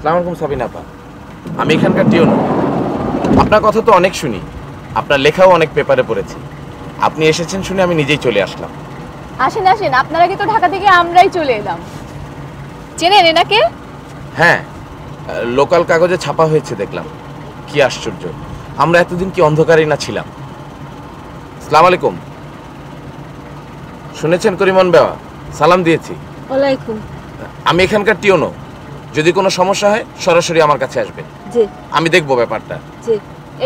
আসসালামু আলাইকুম সাবিনা আপা, আমি এখানকার টিউন। আপনার কথা তো অনেক শুনি, আপনার লেখাও অনেক পেপারে পড়েছি। আপনি এসেছেন শুনে আমি নিজেই চলে আসলাম। আসেন আসেন, আপনার আগে তো ঢাকা থেকে আমরাই চলে এলাম। চেনেন এনাকে? হ্যাঁ, লোকাল কাগজে ছাপা হয়েছে দেখলাম। কি আশ্চর্য, আমরা এতদিন কি অন্ধকারেই না ছিলাম। আসসালামু আলাইকুম। শুনেছেন করিমন বেওয়া? সালাম দিয়েছি। ওয়ালাইকুম। আমি এখানকার টিউনো, যদি কোনো সমস্যা হয় সরাসরি আমার কাছে আসবেন। জি আমি দেখবো ব্যাপারটা। জি।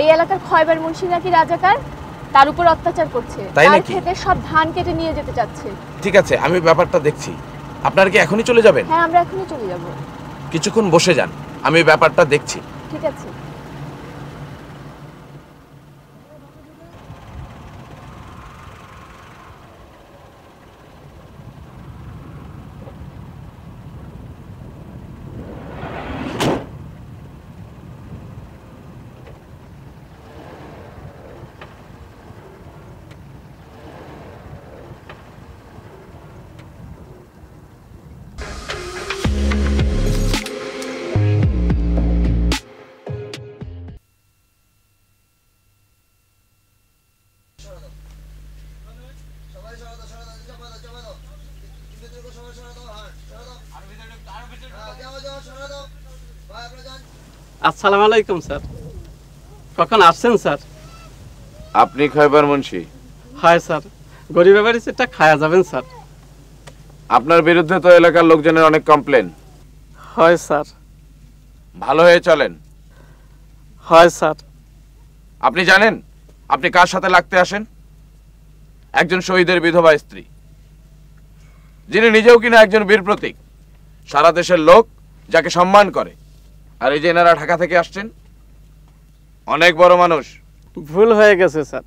এই এলাকার খয়বার মুন্সি নাকি রাজাকার, তার উপর অত্যাচার করছে। তাই তার নাকি? খেতে সব ধান কেটে নিয়ে যেতে চাচ্ছে। ঠিক আছে, আমি ব্যাপারটা দেখছি। আপনারা কি এখনই চলে যাবেন? হ্যাঁ, আমরা এখনই চলে যাব। কিছুক্ষণ বসে যান, আমি ব্যাপারটা দেখছি। ঠিক আছে। আসসালামু আলাইকুম স্যার। কখন আসছেন স্যার? আপনি খয়বার মুন্সি? হয় স্যার, গরিবের বাড়ি সেটা খায়া যাবেন স্যার। আপনার বিরুদ্ধে তো এলাকার লোকজনের অনেক কমপ্লেন। হয় স্যার। ভালো হয়ে চলেন। হয় স্যার। আপনি জানেন আপনি কার সাথে লাগতে আসেন? একজন শহীদের বিধবা স্ত্রী, যিনি নিজেও কিনা একজন বীর প্রতীক। সারা দেশের লোক যাকে সম্মান করে। আর এই যে এনারা ঢাকা থেকে আসছেন, অনেক বড় মানুষ। ভুল হয়ে গেছে স্যার।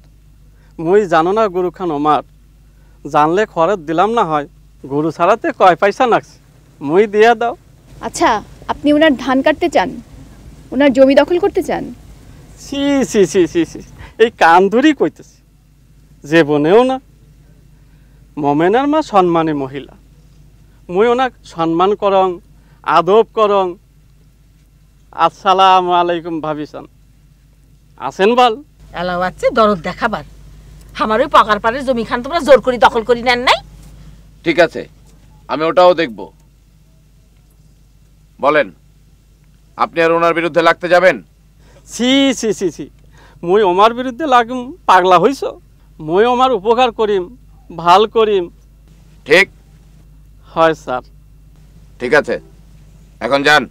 মুই জানো না গুরু খান ওমার, জানলে খরচ দিলাম না হয়। গরু ছাড়াতে কয় পয়সা নাকছে, মুই দিয়ে দাও। আচ্ছা, আপনি ওনার ধান কাটতে চান? ওনার জমি দখল করতে চান? সি সি সি সি সি, এই কান ধরেই কইতেছি। যে বনেও না, মমেনার মা সম্মানী মহিলা। মুই ওনাক সম্মান করং, আদব করং। আসসালামু আলাইকুম ভাবিসান, আছেন বল? এলাও আছে দরদ দেখাবার। আমার ওই পাকার পাড়ের জমি খান তোমরা জোর করে দখল করি নেন নাই? ঠিক আছে, আমি ওটাও দেখব। বলেন, আপনি আর ওনার বিরুদ্ধে লাগতে যাবেন? সি সি সি সি, মুই ওমার বিরুদ্ধে লাগুম? পাগলা হইছ? মুই ওমার উপকার করিম, ভাল করিম। ঠিক। হয় স্যার। ঠিক আছে, এখন যান।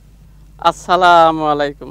আসসালামু আলাইকুম।